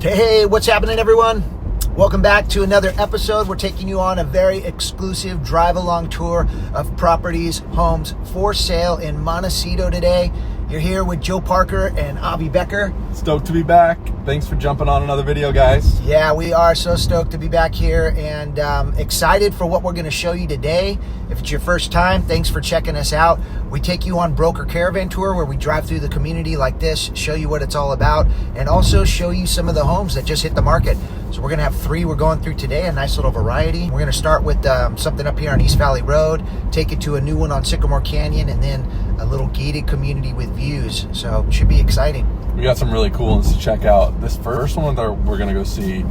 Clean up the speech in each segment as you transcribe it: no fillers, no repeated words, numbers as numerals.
Hey, what's happening, everyone? Welcome back to another episode. We're taking you on a very exclusive drive-along tour of properties, homes for sale in Montecito today. You're here with Joe Parker and Avi Becker. Stoked to be back. Thanks for jumping on another video, guys. Yeah, we are so stoked to be back here and excited for what we're going to show you today. If it's your first time, thanks for checking us out. We take you on broker caravan tour where we drive through the community like this, show you what it's all about, and also show you some of the homes that just hit the market. So we're going to have 3 we're going through today, a nice little variety. We're going to start with something up here on East Valley Road, take it to a new one on Sycamore Canyon, and then a little gated community with views. So it should be exciting. We got some really cool ones to check out. This first one that we're going to go see,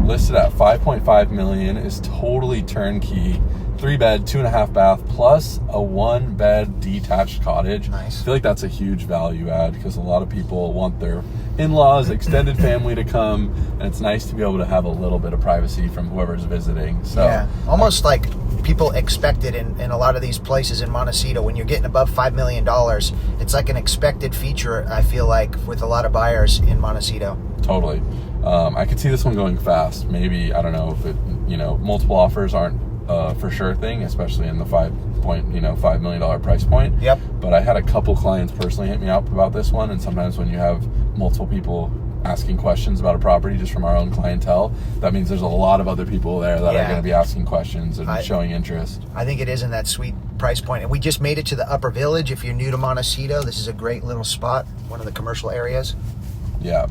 listed at $5.5 million, is totally turnkey. 3-bed, 2.5 bath, plus a 1-bed detached cottage. Nice. I feel like that's a huge value add because a lot of people want their in-laws, extended family to come, and it's nice to be able to have a little bit of privacy from whoever's visiting. So yeah, almost like people expect it in a lot of these places in Montecito. When you're getting above $5 million, it's like an expected feature, I feel like, with a lot of buyers in Montecito. Totally. I could see this one going fast. Maybe, I don't know if it, multiple offers aren't for sure thing, especially in the $5 million price point. Yep. But I had a couple clients personally hit me up about this one, and sometimes when you have multiple people asking questions about a property just from our own clientele, that means there's a lot of other people there that are going to be asking questions and showing interest. I think it is in that sweet price point. And we just made it to the Upper Village. If you're new to Montecito, this is a great little spot, one of the commercial areas. Yeah.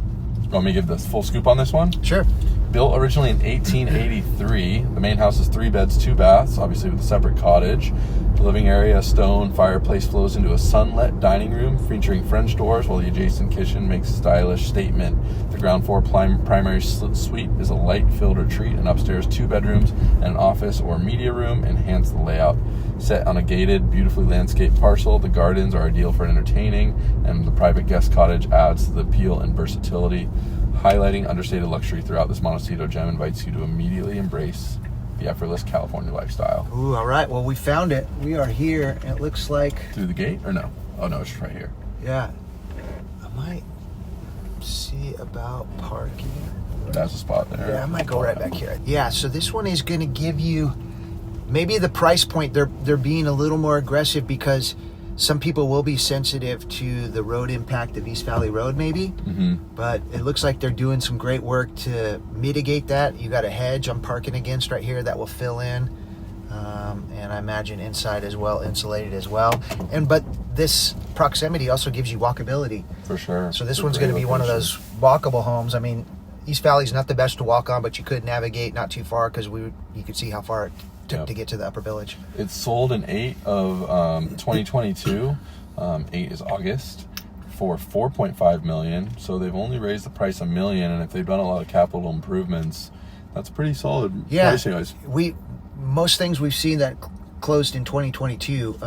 Want me to give the full scoop on this one? Sure. Built originally in 1883. The main house is 3 beds, 2 baths, obviously with a separate cottage. The living area, stone fireplace, flows into a sunlit dining room featuring French doors, while the adjacent kitchen makes a stylish statement. The ground floor primary suite is a light-filled retreat, and upstairs 2 bedrooms and an office or media room enhance the layout. Set on a gated, beautifully landscaped parcel, the gardens are ideal for entertaining, and the private guest cottage adds to the appeal and versatility. Highlighting understated luxury throughout, this Montecito gem invites you to immediately embrace the effortless California lifestyle. Ooh, all right. Well, we found it. We are here. It looks like... Through the gate or no? Oh, no, it's just right here. Yeah. I might see about parking. That's a spot there. Yeah, I might go right back here. Yeah, so this one is going to give you... Maybe the price point, they're being a little more aggressive because some people will be sensitive to the road impact of East Valley Road, maybe. Mm-hmm. But it looks like they're doing some great work to mitigate that. You got a hedge I'm parking against right here that will fill in. And I imagine inside as well, insulated as well. But this proximity also gives you walkability. For sure. So this one's going to be one of those walkable homes. I mean, East Valley's not the best to walk on, but you could navigate not too far because you could see how far it took to get to the Upper Village. It's sold in 8 of 2022. 8 is August, for $4.5 million. So they've only raised the price $1 million, and if they've done a lot of capital improvements, that's pretty solid pricing-wise. Most things we've seen that closed in 2022,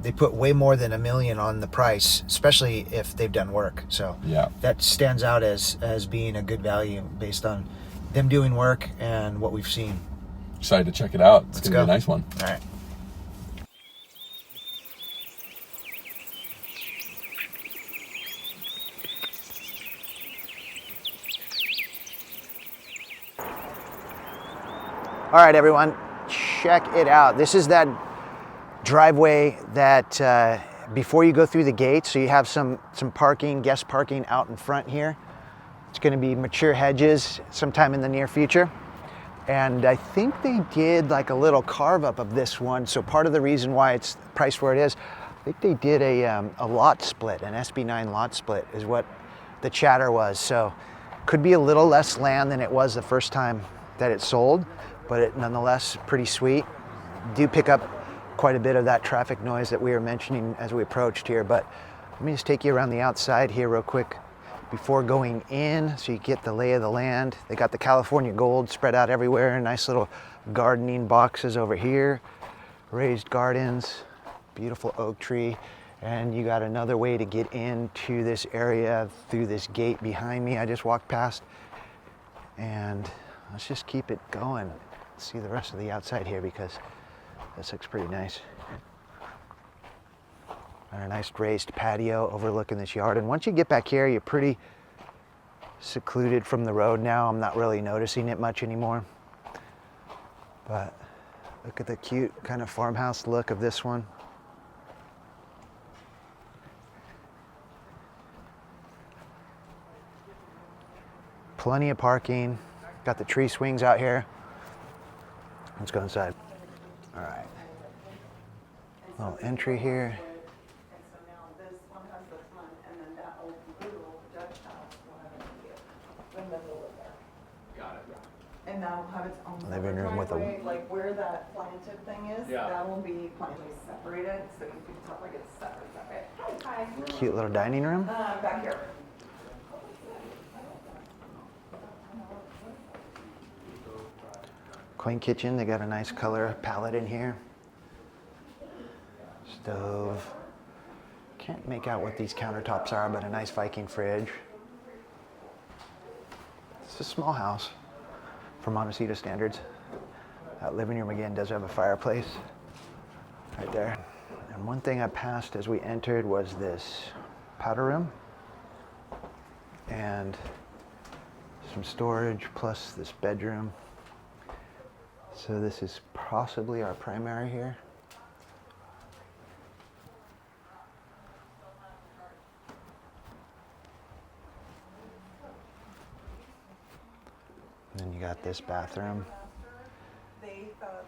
they put way more than $1 million on the price, especially if they've done work. So that stands out as being a good value based on them doing work and what we've seen. Excited to check it out. It's going to be a nice one. All right. All right, everyone, check it out. This is that driveway that before you go through the gate, so you have some parking, guest parking out in front here. It's going to be mature hedges sometime in the near future. And I think they did like a little carve up of this one. So part of the reason why it's priced where it is, I think they did a lot split, an SB9 lot split is what the chatter was. So could be a little less land than it was the first time that it sold, but it nonetheless pretty sweet. Do pick up quite a bit of that traffic noise that we were mentioning as we approached here. But let me just take you around the outside here real quick before going in so you get the lay of the land. They got the California gold spread out everywhere. Nice little gardening boxes over here. Raised gardens, beautiful oak tree. And you got another way to get into this area through this gate behind me I just walked past. And let's just keep it going. Let's see the rest of the outside here because this looks pretty nice. And a nice raised patio overlooking this yard. And once you get back here, you're pretty secluded from the road now. I'm not really noticing it much anymore. But look at the cute kind of farmhouse look of this one. Plenty of parking. Got the tree swings out here. Let's go inside. All right. Little entry here. And so now this one has the front, and then that old blue Dutch house will have a window over there. Got it. And that'll have its own Living separate room with a- driveway, like where that planted thing is, Yeah. that will be planted separated, so you can tell like it's separate. Hi. Cute little dining room. Back here. Quaint kitchen. They got a nice color palette in here. Stove. Can't make out what these countertops are, but a nice Viking fridge. It's a small house for Montecito standards. That living room again does have a fireplace right there. And one thing I passed as we entered was this powder room and some storage plus this bedroom. So this is possibly our primary here. And then you got this bathroom. They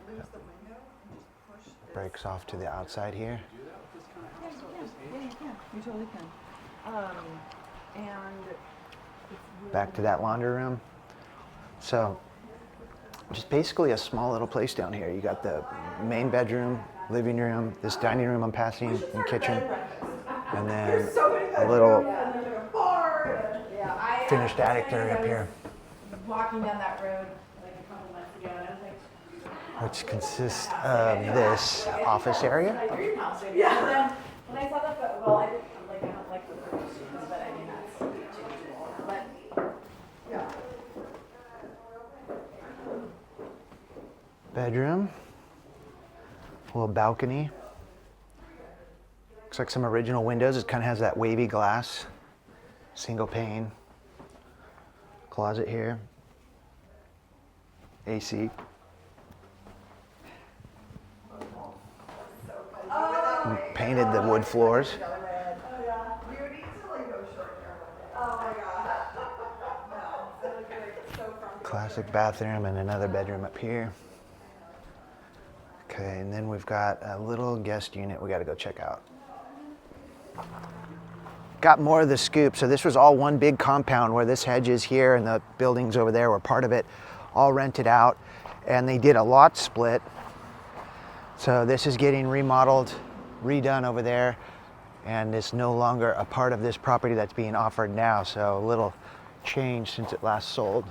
lose the window and just push this. Breaks off to the outside here. Yeah, you can. You totally can. And it's Back to that laundry room. So just basically a small little place down here. You got the main bedroom, living room, this dining room I'm passing, and kitchen, and then a little finished attic area up here, Walking down that road like a couple months ago, and I was like, which consists of this office area. my dream house. Yeah. And then when I saw the photo, well, I don't like the photos, but I mean that's changeable. But yeah. Bedroom, a little balcony. Looks like some original windows. It kind of has that wavy glass, single pane. Closet here. AC. Painted the wood floors. Classic bathroom and another bedroom up here. Okay, and then we've got a little guest unit we got to go check out. Got more of the scoop. So this was all one big compound where this hedge is here and the buildings over there were part of it, all rented out. And they did a lot split. So this is getting remodeled, redone over there, and it's no longer a part of this property that's being offered now. So a little change since it last sold.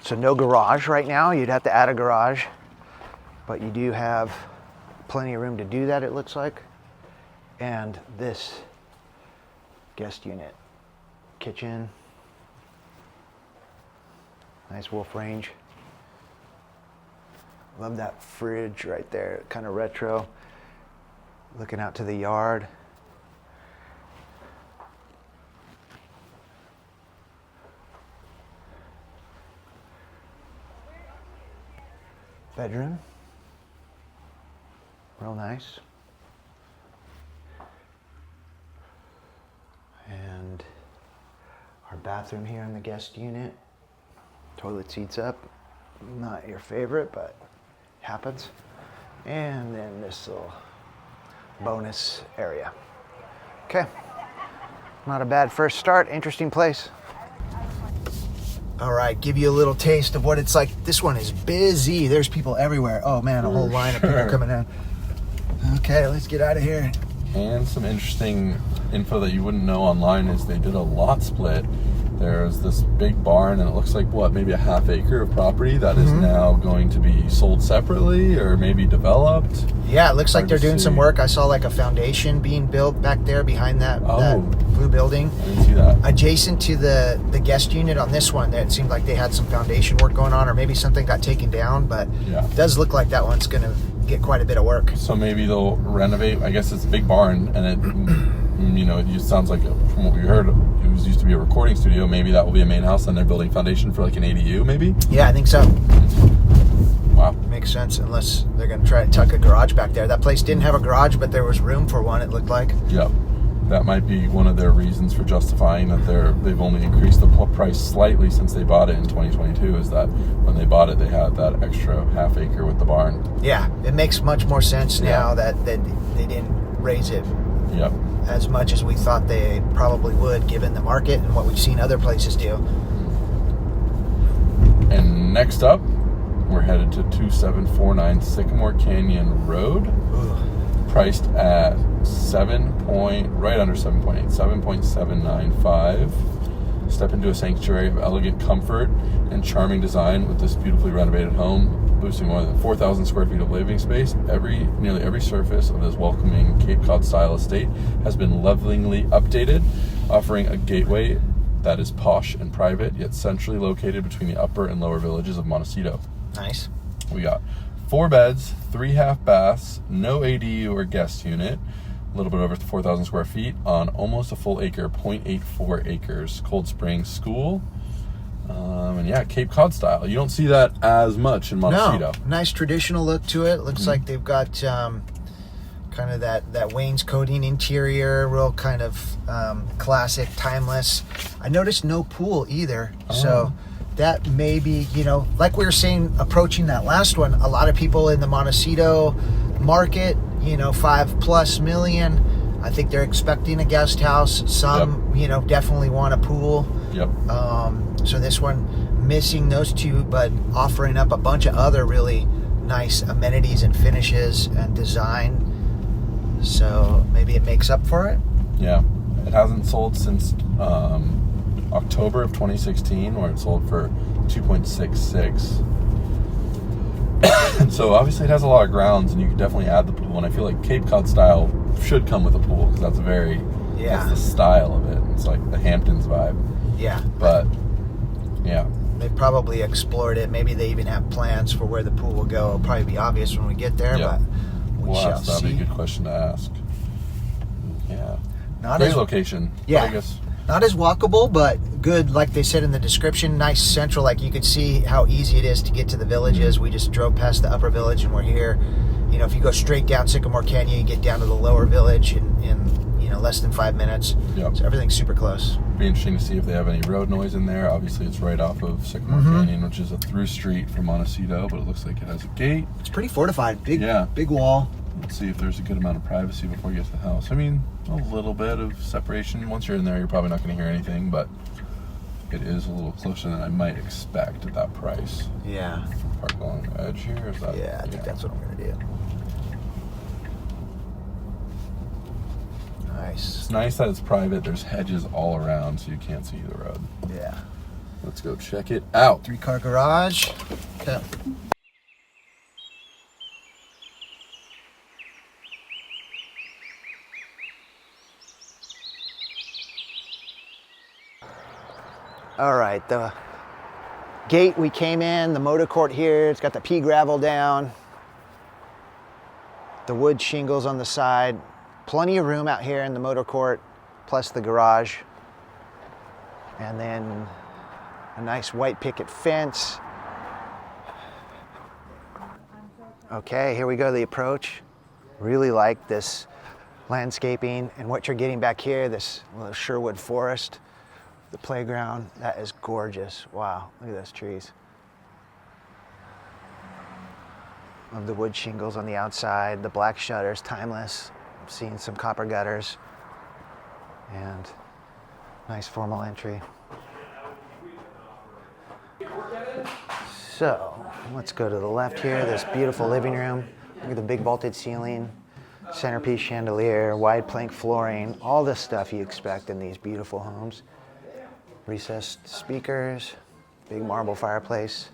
So no garage right now. You'd have to add a garage, but you do have plenty of room to do that, it looks like. And this guest unit, kitchen, nice wolf range. Love that fridge right there, kind of retro. Looking out to the yard. Bedroom. Real nice. And our bathroom here in the guest unit. Toilet seats up. Not your favorite, but happens. And then this little bonus area. Okay. Not a bad first start. Interesting place. All right, give you a little taste of what it's like. This one is busy. There's people everywhere. Oh man, a whole line of people coming down. Okay, let's get out of here. And some interesting info that you wouldn't know online is they did a lot split. There's this big barn, and it looks like, what, maybe a half acre of property that is now going to be sold separately or maybe developed. Yeah, it looks like Hard they're to doing some see. work. I saw like a foundation being built back there behind that blue building. I didn't see that. Adjacent to the guest unit on this one, it seemed like they had some foundation work going on, or maybe something got taken down, but Yeah. it does look like that one's going to get quite a bit of work. So maybe they'll renovate. I guess it's a big barn, and it it sounds like from what we heard, it was used to be a recording studio. Maybe that will be a main house, and they're building foundation for like an ADU, maybe. Yeah, I think so. Wow. Makes sense, unless they're going to try to tuck a garage back there. That place didn't have a garage, but there was room for one, it looked like. Yep. That might be one of their reasons for justifying that they've only increased the price slightly since they bought it in 2022, is that when they bought it, they had that extra half acre with the barn. Yeah, it makes much more sense now Yeah. that they didn't raise it Yep. as much as we thought they probably would, given the market and what we've seen other places do. And next up, we're headed to 2749 Sycamore Canyon Road. Ooh. Priced at right under 7.8, 7.795. Step into a sanctuary of elegant comfort and charming design with this beautifully renovated home, boosting more than 4,000 square feet of living space. Nearly every surface of this welcoming Cape Cod style estate has been lovingly updated, offering a gateway that is posh and private, yet centrally located between the upper and lower villages of Montecito. Nice. We got 4 beds, 3 half baths, no ADU or guest unit, a little bit over 4,000 square feet on almost a full acre, 0.84 acres. Cold Spring School. And yeah, Cape Cod style. You don't see that as much in Montecito. No, nice traditional look to it. Looks like they've got kind of that wainscoting interior, real kind of classic, timeless. I noticed no pool either, so that may be, like we were saying, approaching that last one, a lot of people in the Montecito market, $5+ million. I think they're expecting a guest house. Some, definitely want a pool. Yep. So this one missing those two, but offering up a bunch of other really nice amenities and finishes and design. So maybe it makes up for it. Yeah. It hasn't sold since October of 2016, where it sold for 2.66. And so obviously it has a lot of grounds, and you could definitely add the pool. And I feel like Cape Cod style should come with a pool, because that's that's the style of it. It's like the Hamptons vibe. Yeah. But yeah, they probably explored it. Maybe they even have plans for where the pool will go. It'll probably be obvious when we get there, Yeah. but we shall that'd see. be a good question to ask. Yeah. Not Great as location. Yeah. I guess. Not as walkable, but good, like they said in the description, nice central, like you could see how easy it is to get to the villages. We just drove past the upper village and we're here. If you go straight down Sycamore Canyon, you get down to the lower village in less than 5 minutes. Yep. So everything's super close. Be interesting to see if they have any road noise in there. Obviously, it's right off of Sycamore Canyon, which is a through street from Montecito, but it looks like it has a gate. It's pretty fortified. Big wall. Let's see if there's a good amount of privacy before you get to the house. I mean, a little bit of separation. Once you're in there, you're probably not going to hear anything, but it is a little closer than I might expect at that price. Yeah. Park along the edge here? Is that, Yeah, I think that's what I'm going to do. Nice. It's nice that it's private. There's hedges all around, so you can't see the road. Yeah. Let's go check it out. 3-car garage. Okay. All right, the gate we came in, the motor court here, it's got the pea gravel down, the wood shingles on the side, plenty of room out here in the motor court, plus the garage, and then a nice white picket fence. Okay, here we go, the approach. Really like this landscaping and what you're getting back here, this little Sherwood forest. The playground, that is gorgeous. Wow, look at those trees. Love the wood shingles on the outside, the black shutters, timeless. I'm seeing some copper gutters. And nice formal entry. So, let's go to the left here, this beautiful living room. Look at the big vaulted ceiling, centerpiece chandelier, wide plank flooring, all the stuff you expect in these beautiful homes. Recessed speakers, big marble fireplace.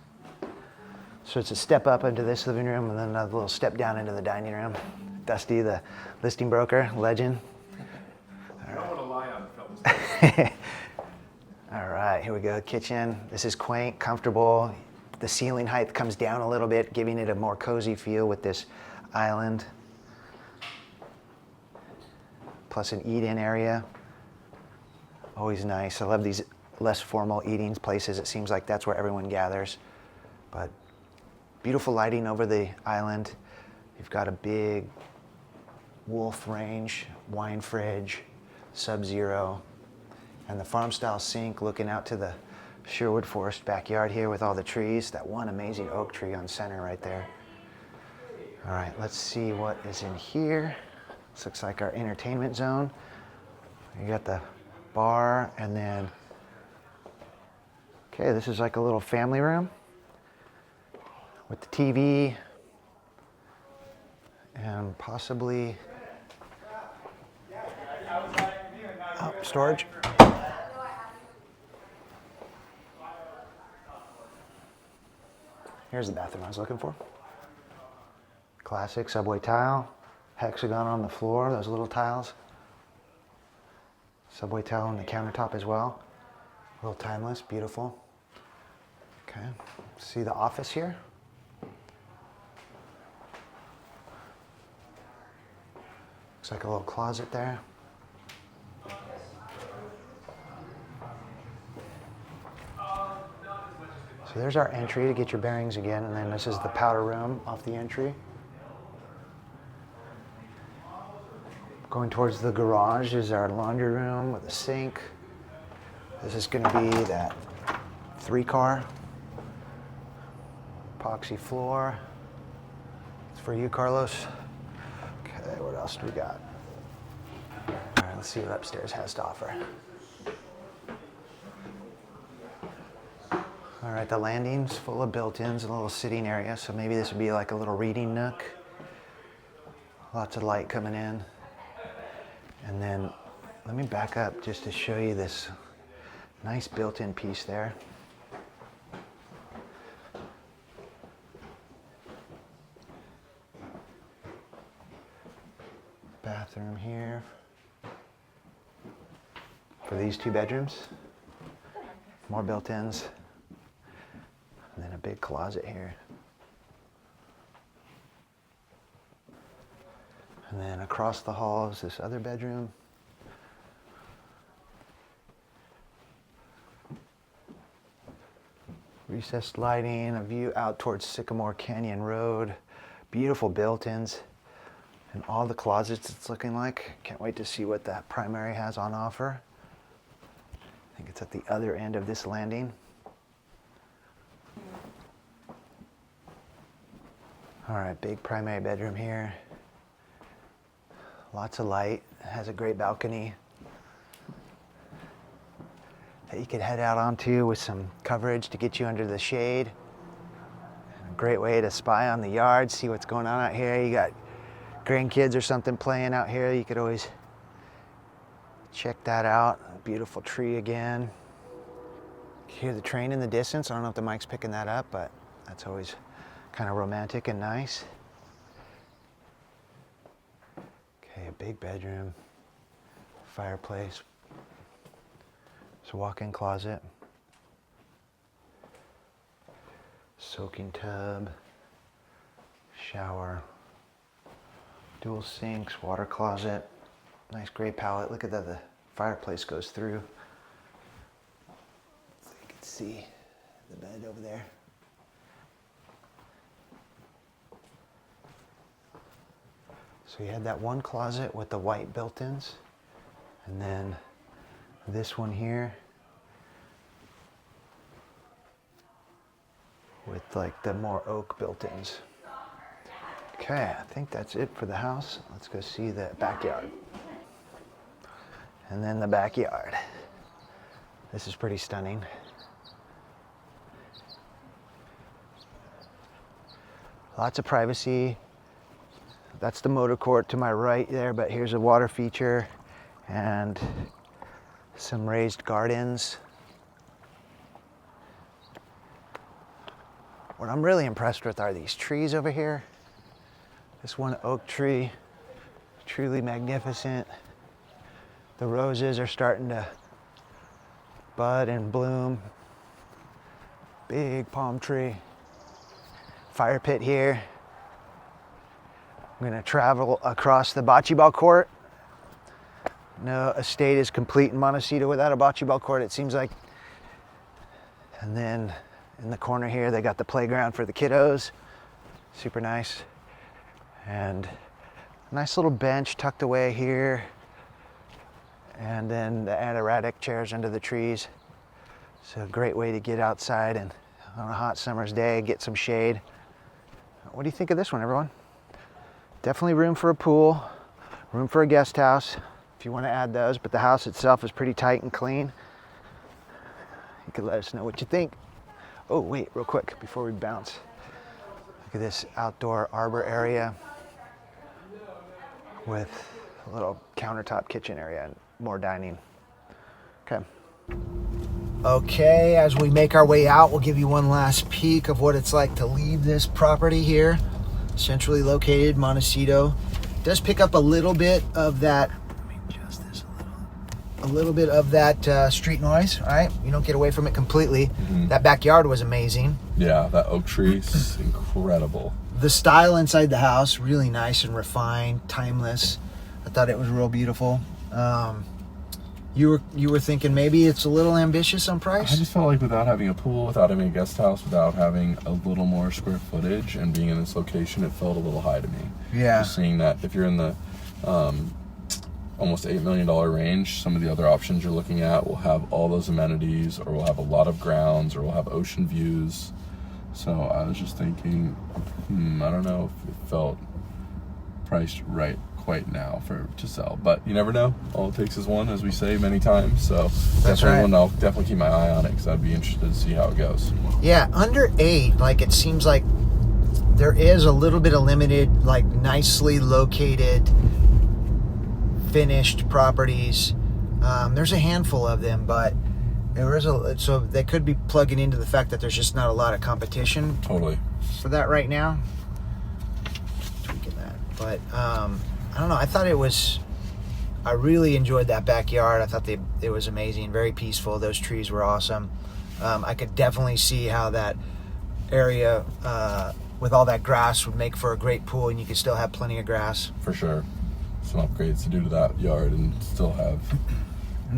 So it's a step up into this living room and then another little step down into the dining room. Dusty, the listing broker, legend. I don't want to lie on it, All right, here we go, kitchen. This is quaint, comfortable. The ceiling height comes down a little bit, giving it a more cozy feel with this island. plus an eat-in area. Always nice. I love these less formal eating places. It seems like that's where everyone gathers. But beautiful lighting over the island. You've got a big wolf range, wine fridge, Sub-Zero, and the farm-style sink looking out to the Sherwood Forest backyard here with all the trees. That one amazing oak tree on center right there. All right, let's see what is in here. This looks like our entertainment zone. You got the bar, and then, okay, this is like a little family room with the TV and possibly storage. Here's the bathroom I was looking for. Classic subway tile, hexagon on the floor, those little tiles. Subway tile on the countertop as well. A little timeless, beautiful. Okay, see the office here? Looks like a little closet there. So there's our entry to get your bearings again, and then this is the powder room off the entry. Going towards the garage is our laundry room with a sink. This is going to be that 3-car. Epoxy floor. It's for you, Carlos. Okay, what else do we got? All right, let's see what upstairs has to offer. All right, the landing's full of built-ins, a little sitting area, so maybe this would be like a little reading nook. Lots of light coming in. And then let me back up just to show you this nice built-in piece there. Bathroom here for these 2 bedrooms. More built-ins. And then a big closet here. And then across the hall is this other bedroom. Recessed lighting, a view out towards Sycamore Canyon Road. Beautiful built-ins. And all the closets it's looking like. Can't wait to see what that primary has on offer. I think it's at the other end of this landing. All right, big primary bedroom here. Lots of light, has a great balcony that you could head out onto with some coverage to get you under the shade. A great way to spy on the yard, see what's going on out here. You got grandkids or something playing out here, you could always check that out. Beautiful tree again. You hear the train in the distance. I don't know if the mic's picking that up, but that's always kind of romantic and nice. Okay, a big bedroom, fireplace. It's a walk-in closet. Soaking tub, shower, dual sinks, water closet, nice gray palette. Look at that, the fireplace goes through. So you can see the bed over there. So you had that one closet with the white built-ins, and then this one here with like the more oak built-ins. Okay, I think that's it for the house. Let's go see the backyard. And then the backyard. This is pretty stunning. Lots of privacy. That's the motor court to my right there, but here's a water feature and some raised gardens. What I'm really impressed with are these trees over here. This one oak tree, truly magnificent. The roses are starting to bud and bloom. Big palm tree. Fire pit here. I'm gonna travel across the bocce ball court. No estate is complete in Montecito without a bocce ball court, it seems like. And then in the corner here, they got the playground for the kiddos. Super nice. And a nice little bench tucked away here. And then the Adirondack chairs under the trees. So a great way to get outside and on a hot summer's day, get some shade. What do you think of this one, everyone? Definitely room for a pool, room for a guest house, if you want to add those, but the house itself is pretty tight and clean. You could let us know what you think. Oh, wait, real quick, before we bounce. Look at this outdoor arbor area with a little countertop kitchen area and more dining. Okay. Okay, as we make our way out, we'll give you one last peek of what it's like to leave this property here. Centrally located, Montecito. Does pick up a little bit of that, let me adjust this a little bit of that street noise, all right? You don't get away from it completely. Mm-hmm. That backyard was amazing. Yeah, that oak tree is incredible. The style inside the house, really nice and refined, timeless. I thought it was real beautiful. You were thinking maybe it's a little ambitious on price? I just felt like without having a pool, without having a guest house, without having a little more square footage and being in this location, it felt a little high to me. Yeah. Just seeing that if you're in the almost $8 million range, some of the other options you're looking at will have all those amenities, or will have a lot of grounds, or will have ocean views. So I was just thinking, I don't know if it felt priced right quite now to sell, but you never know. All it takes is one, as we say many times. So that's definitely right. one I'll definitely keep my eye on it, because I'd be interested to see how it goes. Yeah, under 8, like it seems like there is a little bit of limited, like nicely located, finished properties. There's a handful of them, but there is so they could be plugging into the fact that there's just not a lot of competition. Totally. For that right now. Tweaking that, but I don't know. I really enjoyed that backyard. I thought it was amazing, very peaceful. Those trees were awesome. I could definitely see how that area with all that grass would make for a great pool, and you could still have plenty of grass. For sure. Some upgrades to do to that yard and still have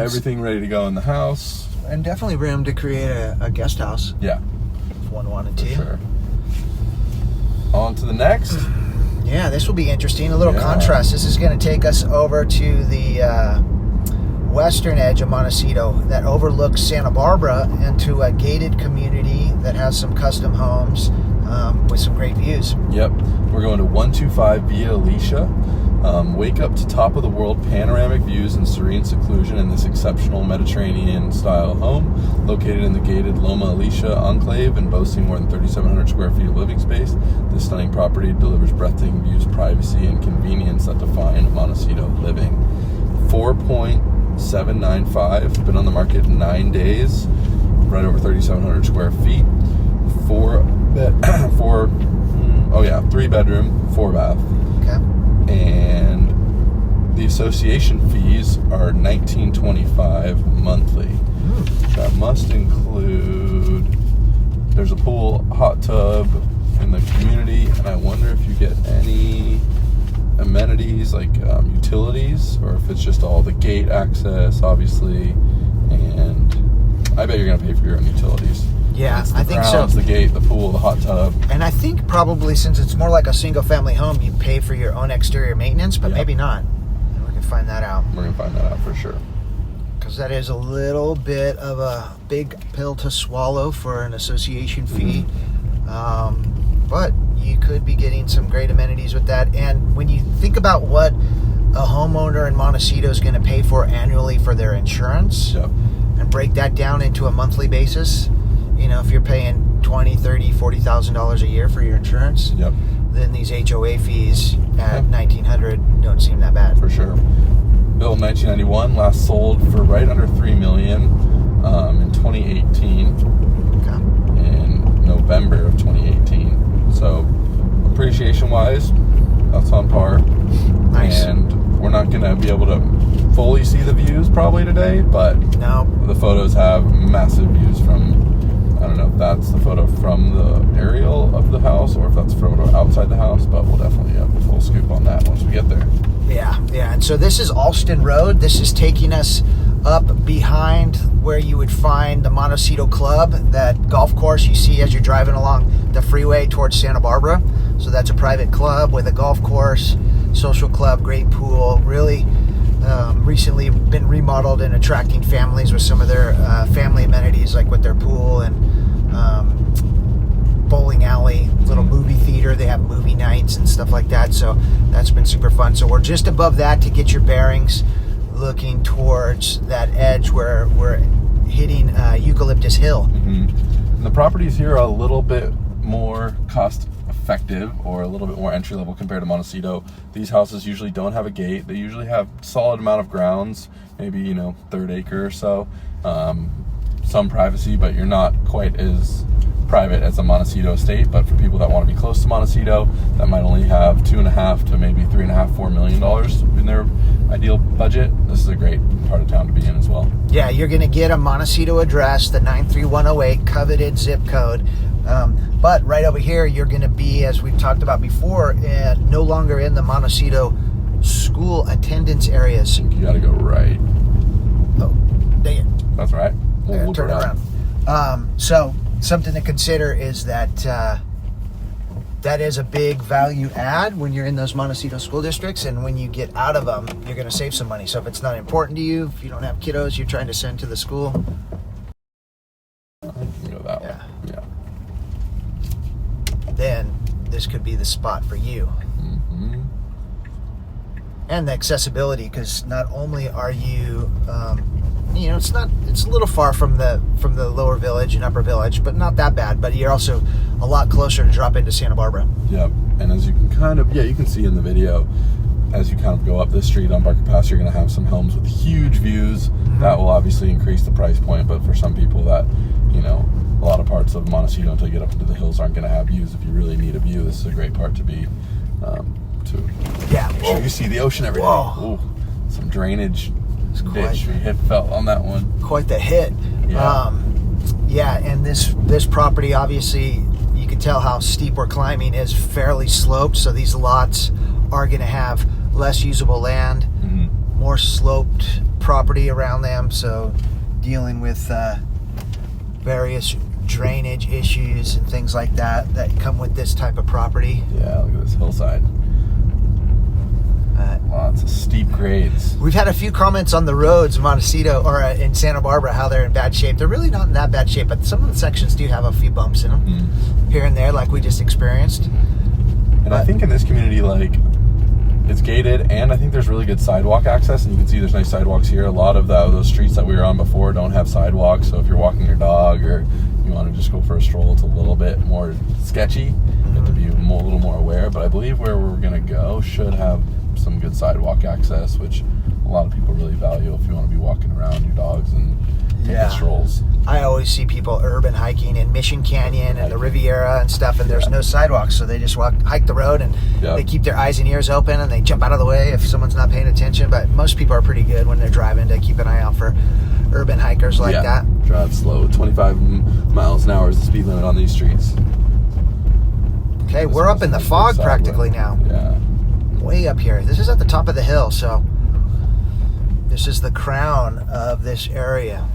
everything ready to go in the house. And definitely room to create a guest house. Yeah. If one wanted to. For sure. On to the next. Yeah, this will be interesting. A little contrast. This is going to take us over to the western edge of Montecito that overlooks Santa Barbara into a gated community that has some custom homes with some great views. Yep. We're going to 125 via Alicia. Wake up to top of the world panoramic views and serene seclusion in this exceptional Mediterranean style home located in the gated Loma Alicia enclave and boasting more than 3,700 square feet of living space. This stunning property delivers breathtaking views, privacy, and convenience that define Montecito living. 4.795, been on the market 9 days, right over 3,700 square feet. 3 bedroom, 4 bath. Okay. And the association fees are $19.25 monthly. That must include, there's a pool, hot tub in the community, and I wonder if you get any amenities like utilities, or if it's just all the gate access, obviously, and I bet you're going to pay for your own utilities. Yeah, it's the I think so. grounds, the gate, the pool, the hot tub. And I think probably since it's more like a single-family home, you pay for your own exterior maintenance, but maybe not. And we can find that out. We're going to find that out for sure. Because that is a little bit of a big pill to swallow for an association fee. But you could be getting some great amenities with that. And when you think about what a homeowner in Montecito is going to pay for annually for their insurance, and break that down into a monthly basis, you know, if you're paying $20,000, $30,000, $40,000 a year for your insurance, then these HOA fees at $1,900 don't seem that bad. For sure. Built in 1991, last sold for right under $3 million in 2018. In November of 2018. So appreciation-wise, that's on par. Nice. And we're not going to be able to fully see the views probably today, but the photos have massive views from, I don't know if that's the photo from the aerial of the house or if that's a photo outside the house, but we'll definitely have a full scoop on that once we get there. Yeah. And so this is Alston Road. This is taking us up behind where you would find the Montecito Club, that golf course you see as you're driving along the freeway towards Santa Barbara. So that's a private club with a golf course, social club, great pool. Really recently been remodeled and attracting families with some of their family amenities, like with their pool and bowling alley, little movie theater. They have movie nights and stuff like that. So that's been super fun. So we're just above that to get your bearings, looking towards that edge where we're hitting Eucalyptus Hill. And the properties here are a little bit more cost effective, or a little bit more entry level compared to Montecito. These houses usually don't have a gate. They usually have solid amount of grounds, maybe third acre or so, some privacy, but you're not quite as private as a Montecito estate. But for people that want to be close to Montecito, that might only have $2.5 to maybe $3.5-4 million in their ideal budget, this is a great part of town to be in as well. Yeah, you're going to get a Montecito address, the 93108 coveted zip code. But right over here, you're going to be, as we've talked about before, no longer in the Montecito school attendance areas. You got to go right. Oh, dang it. That's right. We'll Turn it around. So something to consider is that that is a big value add when you're in those Montecito school districts, and when you get out of them, you're going to save some money. So if it's not important to you, if you don't have kiddos you're trying to send to the school, I can go that way. Yeah. then this could be the spot for you. And the accessibility, because not only are you, it's a little far from the lower village and upper village, but not that bad. But you're also a lot closer to drop into Santa Barbara. Yep. And as you can you can see in the video, as you kind of go up this street on Barker Pass, you're going to have some homes with huge views. That will obviously increase the price point, but for some people that, a lot of parts of Montecito until you get up into the hills aren't going to have views. If you really need a view, this is a great part to be Yeah. sure you see the ocean every day. Whoa. Ooh, some drainage ditch. We felt on that one. Quite the hit. Yeah. And this property, obviously, you can tell how steep we're climbing, is fairly sloped. So these lots are going to have less usable land, more sloped property around them. So dealing with various drainage issues and things like that come with this type of property. Yeah, look at this hillside. Lots of steep grades. We've had a few comments on the roads, Montecito or in Santa Barbara, how they're in bad shape. They're really not in that bad shape, but some of the sections do have a few bumps in them here and there, like we just experienced. And I think in this community, it's gated, and I think there's really good sidewalk access, and you can see there's nice sidewalks here. A lot of those streets that we were on before don't have sidewalks, so if you're walking your dog or you want to just go for a stroll, it's a little bit more sketchy. You have to be a little more aware, but I believe where we're going to go should have some good sidewalk access, which a lot of people really value if you want to be walking around your dogs and taking strolls. I always see people urban hiking in Mission Canyon and the Riviera and stuff, and there's no sidewalks, so they just hike the road, and they keep their eyes and ears open, and they jump out of the way if someone's not paying attention. But most people are pretty good when they're driving to keep an eye out for urban hikers like that. Drive slow. 25 miles an hour is the speed limit on these streets. Okay, we're up in the fog practically now. Yeah. Way up here. This is at the top of the hill, so this is the crown of this area.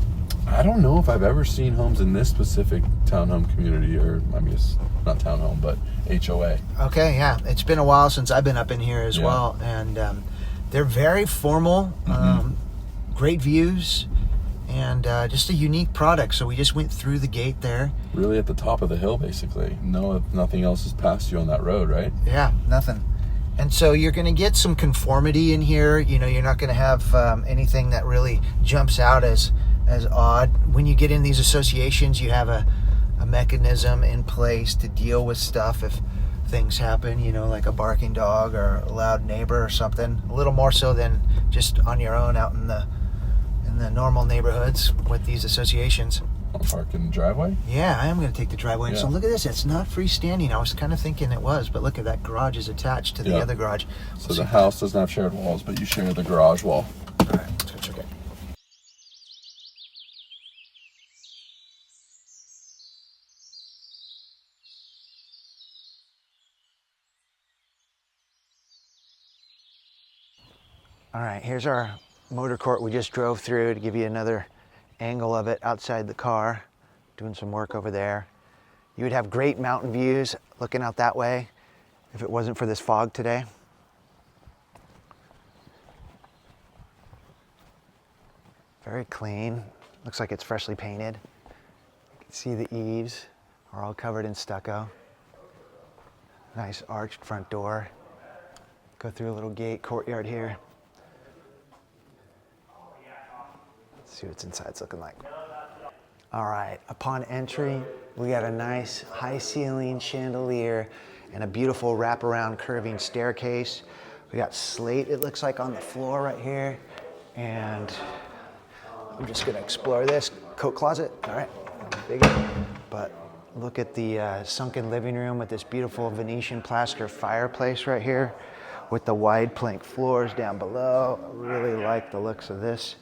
I don't know if I've ever seen homes in this specific townhome community, or I mean, it's not townhome, but HOA. Okay, yeah. It's been a while since I've been up in here as well, and they're very formal, great views, and just a unique product. So we just went through the gate there. Really at the top of the hill, basically. No, nothing else has passed you on that road, right? Yeah, nothing. And so you're going to get some conformity in here. You're not going to have anything that really jumps out as odd. When you get in these associations, you have a mechanism in place to deal with stuff if things happen, like a barking dog or a loud neighbor or something. A little more so than just on your own out in the normal neighborhoods with these associations. I'll park in the driveway? Yeah, I am going to take the driveway. So look at this. It's not freestanding. I was kind of thinking it was, but look at that garage is attached to the other garage. So the house doesn't have shared walls, but you share the garage wall. All right, let's go check it. All right, here's our motor court we just drove through to give you another angle of it outside the car, doing some work over there. You would have great mountain views looking out that way if it wasn't for this fog today. Very clean. Looks like it's freshly painted. You can see the eaves are all covered in stucco. Nice arched front door. Go through a little gate courtyard here. Let's see what's inside's looking like. All right, upon entry, we got a nice high ceiling chandelier and a beautiful wraparound curving staircase. We got slate, it looks like, on the floor right here. And I'm just gonna explore this coat closet. All right, bigger. But look at the sunken living room with this beautiful Venetian plaster fireplace right here with the wide plank floors down below. I really like the looks of this.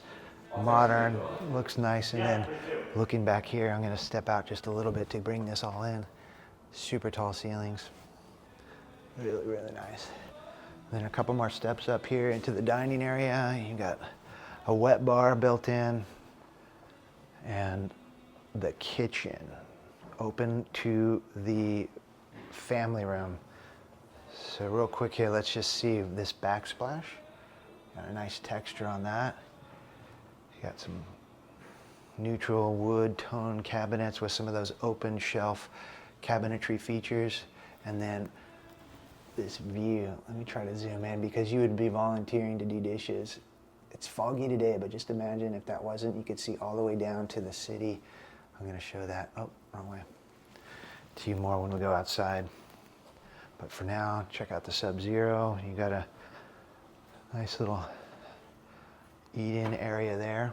Modern, looks nice. And then looking back here, I'm gonna step out just a little bit to bring this all in. Super tall ceilings. Really, really nice. Then a couple more steps up here into the dining area. You got a wet bar built in, and the kitchen open to the family room. So real quick here, let's just see this backsplash. Got a nice texture on that. You got some neutral wood tone cabinets with some of those open shelf cabinetry features. And then this view, let me try to zoom in because you would be volunteering to do dishes. It's foggy today, but just imagine if that wasn't, you could see all the way down to the city. I'm gonna show that, oh, wrong way. To you more when we go outside. But for now, check out the Sub-Zero. You got a nice little eat-in area there.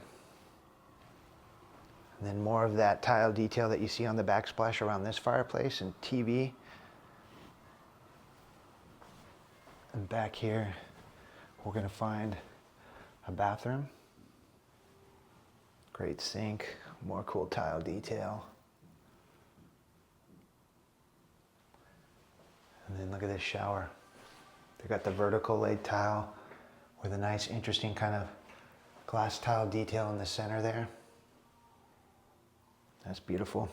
And then more of that tile detail that you see on the backsplash around this fireplace and TV. And back here, we're gonna find a bathroom. Great sink, more cool tile detail. And then look at this shower. They got the vertical laid tile with a nice, interesting kind of glass tile detail in the center there. That's beautiful.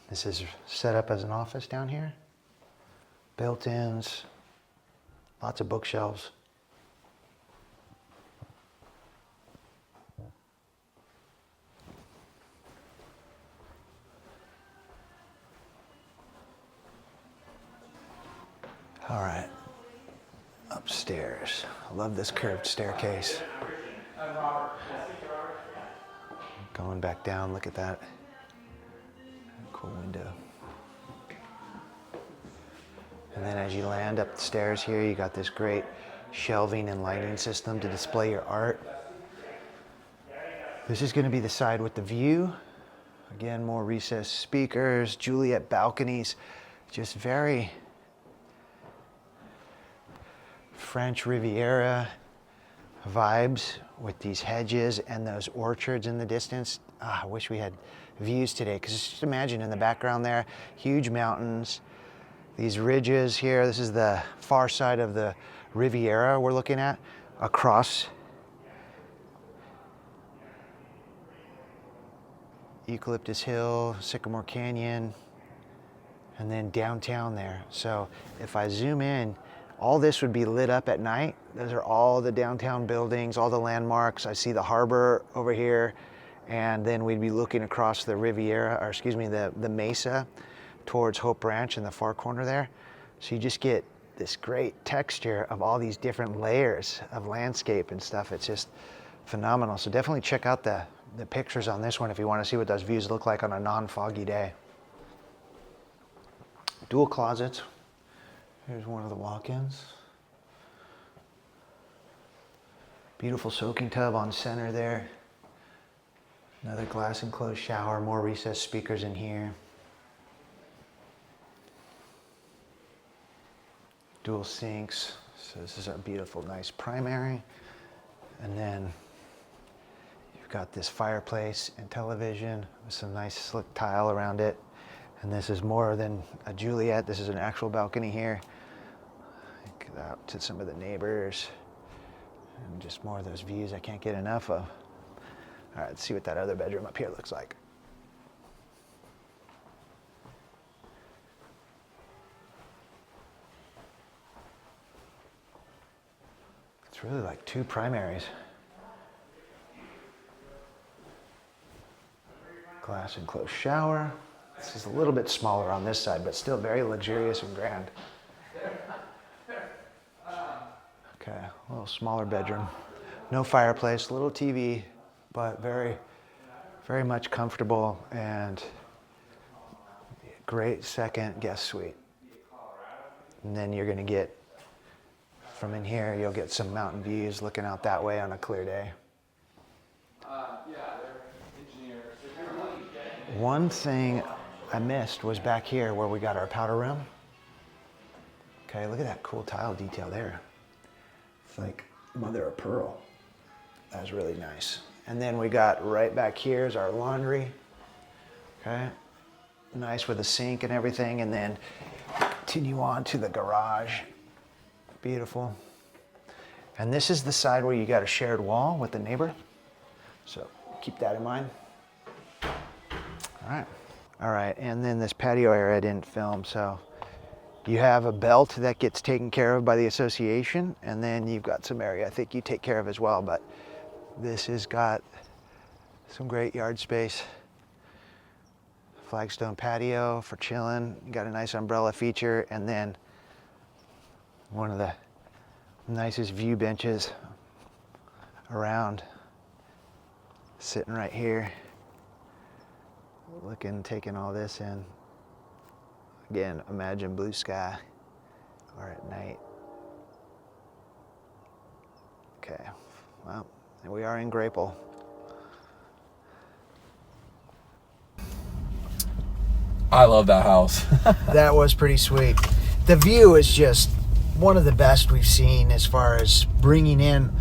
This is set up as an office down here. Built-ins, lots of bookshelves. All right, upstairs. I love this curved staircase. Going back down, look at that. Cool window. And then as you land up the stairs here, you got this great shelving and lighting system to display your art. This is gonna be the side with the view. Again, more recessed speakers, Juliet balconies, just very French Riviera vibes with these hedges and those orchards in the distance. I wish we had views today, because just imagine in the background there, huge mountains, these ridges here. This is the far side of the Riviera we're looking at, across Eucalyptus Hill, Sycamore Canyon, and then downtown there. So if I zoom in, all this would be lit up at night. Those are all the downtown buildings, all the landmarks. I see the harbor over here, and then we'd be looking across the Riviera, or excuse me, the mesa towards Hope Ranch in the far corner there. So you just get this great texture of all these different layers of landscape and stuff. It's just phenomenal. So definitely check out the pictures on this one if you want to see what those views look like on a non-foggy day. Dual closets. Here's one of the walk-ins. Beautiful soaking tub on center there. Another glass enclosed shower, more recessed speakers in here. Dual sinks. So this is a beautiful, nice primary. And then you've got this fireplace and television with some nice slick tile around it. And this is more than a Juliet. This is an actual balcony here. Get out to some of the neighbors. And just more of those views I can't get enough of. All right, let's see what that other bedroom up here looks like. It's really like 2 primaries. Glass enclosed shower. This is a little bit smaller on this side, but still very luxurious and grand. Okay, a little smaller bedroom. No fireplace, little TV, but very, very much comfortable and great second guest suite. And then you're gonna get, from in here, you'll get some mountain views looking out that way on a clear day. One thing I missed was back here where we got our powder room. Okay, look at that cool tile detail there. It's like mother of pearl. That's really nice. And then we got right back here is our laundry. Okay, nice with a sink and everything. And then continue on to the garage. Beautiful. And this is the side where you got a shared wall with the neighbor. So keep that in mind. All right, and then this patio area I didn't film, so you have a belt that gets taken care of by the association, and then you've got some area I think you take care of as well, but this has got some great yard space. Flagstone patio for chilling, you got a nice umbrella feature, and then one of the nicest view benches around, sitting right here. Looking, taking all this in. Again, imagine blue sky or at night. Okay, well, we are in Grapple. I love that house. That was pretty sweet. The view is just one of the best we've seen as far as bringing in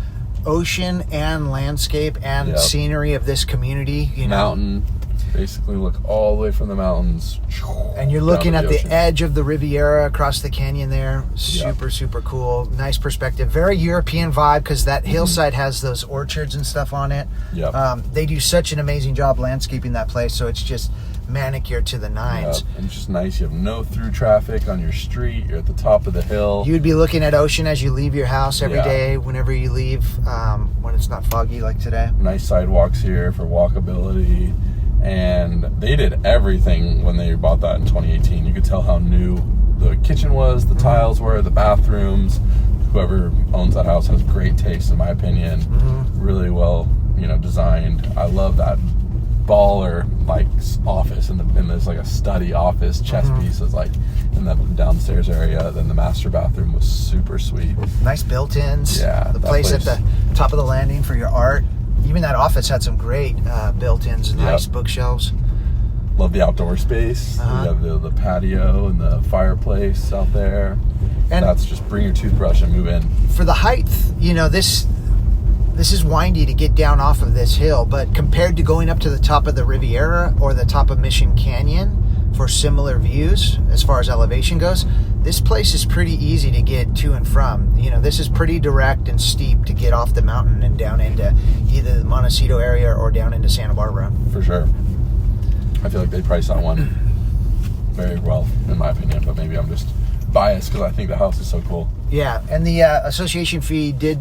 ocean and landscape and scenery of this community. You know, mountain. Basically look all the way from the mountains. And you're looking at the ocean. edge of the Riviera across the canyon there. Super, super cool. Nice perspective. Very European vibe because that hillside has those orchards and stuff on it. Yep. They do such an amazing job landscaping that place, so it's just manicured to the nines. Yep. And it's just nice. You have no through traffic on your street. You're at the top of the hill. You'd be looking at ocean as you leave your house every day, whenever you leave, when it's not foggy like today. Nice sidewalks here for walkability. And they did everything when they bought that in 2018. You could tell how new the kitchen was, the tiles were, the bathrooms. Whoever owns that house has great taste, in my opinion. Really well, designed. I love that baller like office, and there's like a study office, chess pieces like in the downstairs area. Then the master bathroom was super sweet. Nice built-ins. Yeah, the place at the top of the landing for your art. Even that office had some great built-ins, nice bookshelves. Love the outdoor space. We have the patio and the fireplace out there. And that's just bring your toothbrush and move in. For the height, this is windy to get down off of this hill, but compared to going up to the top of the Riviera or the top of Mission Canyon for similar views as far as elevation goes, this place is pretty easy to get to and from. This is pretty direct and steep to get off the mountain and down into either the Montecito area or down into Santa Barbara. For sure. I feel like they priced that one very well, in my opinion, but maybe I'm just biased because I think the house is so cool. Yeah, and the association fee did,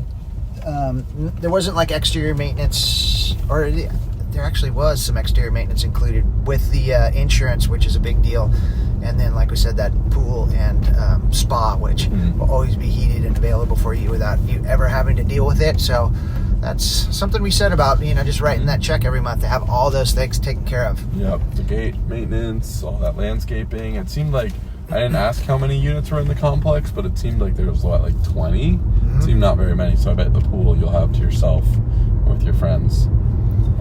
there wasn't like exterior maintenance, or there actually was some exterior maintenance included with the insurance, which is a big deal. And then, like we said, that pool and spa, which will always be heated and available for you without you ever having to deal with it. So that's something we said about, just writing that check every month to have all those things taken care of. Yep, the gate maintenance, all that landscaping. It seemed like, I didn't ask how many units were in the complex, but it seemed like there was, like 20? It seemed not very many, so I bet the pool you'll have to yourself or with your friends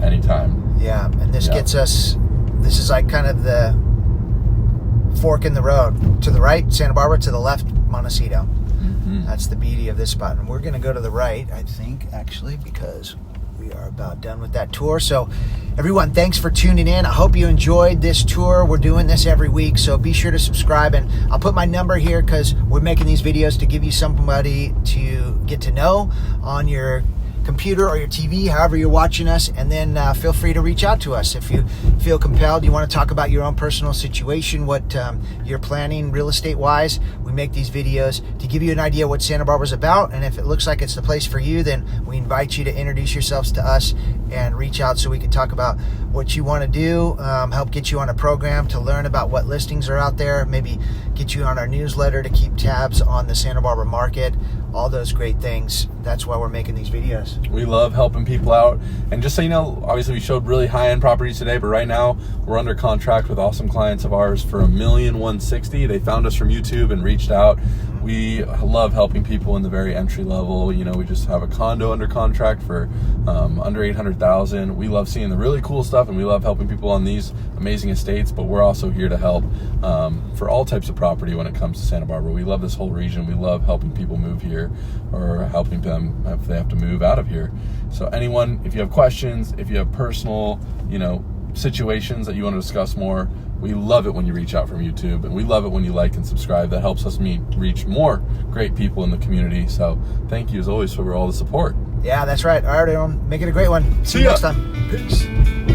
anytime. Yeah, and this gets us, this is like kind of the fork in the road. To the right, Santa Barbara, to the left, Montecito. That's the beauty of this spot. And we're going to go to the right, I think, actually, because we are about done with that tour. So everyone, thanks for tuning in. I hope you enjoyed this tour. We're doing this every week, so be sure to subscribe. And I'll put my number here because we're making these videos to give you somebody to get to know on your computer or your TV, however you're watching us, and then feel free to reach out to us if you feel compelled. You want to talk about your own personal situation, what you're planning real estate wise. We make these videos to give you an idea what Santa Barbara's about, and if it looks like it's the place for you, then we invite you to introduce yourselves to us and reach out so we can talk about what you want to do, help get you on a program to learn about what listings are out there, maybe get you on our newsletter to keep tabs on the Santa Barbara market, all those great things. That's why we're making these videos. We love helping people out. And just so you know, obviously we showed really high-end properties today, but right now we're under contract with awesome clients of ours for $1,160,000. They found us from YouTube and reached out. We love helping people in the very entry level. You know, we just have a condo under contract for under $800,000. We love seeing the really cool stuff, and we love helping people on these amazing estates, but we're also here to help for all types of property when it comes to Santa Barbara. We love this whole region. We love helping people move here or helping them if they have to move out of here. So anyone, if you have questions, if you have personal, you know, situations that you want to discuss more, we love it when you reach out from YouTube, and we love it when you like and subscribe. That helps us reach more great people in the community. So thank you as always for all the support. Yeah, that's right. All right, everyone, make it a great one. See you ya. next time. Peace.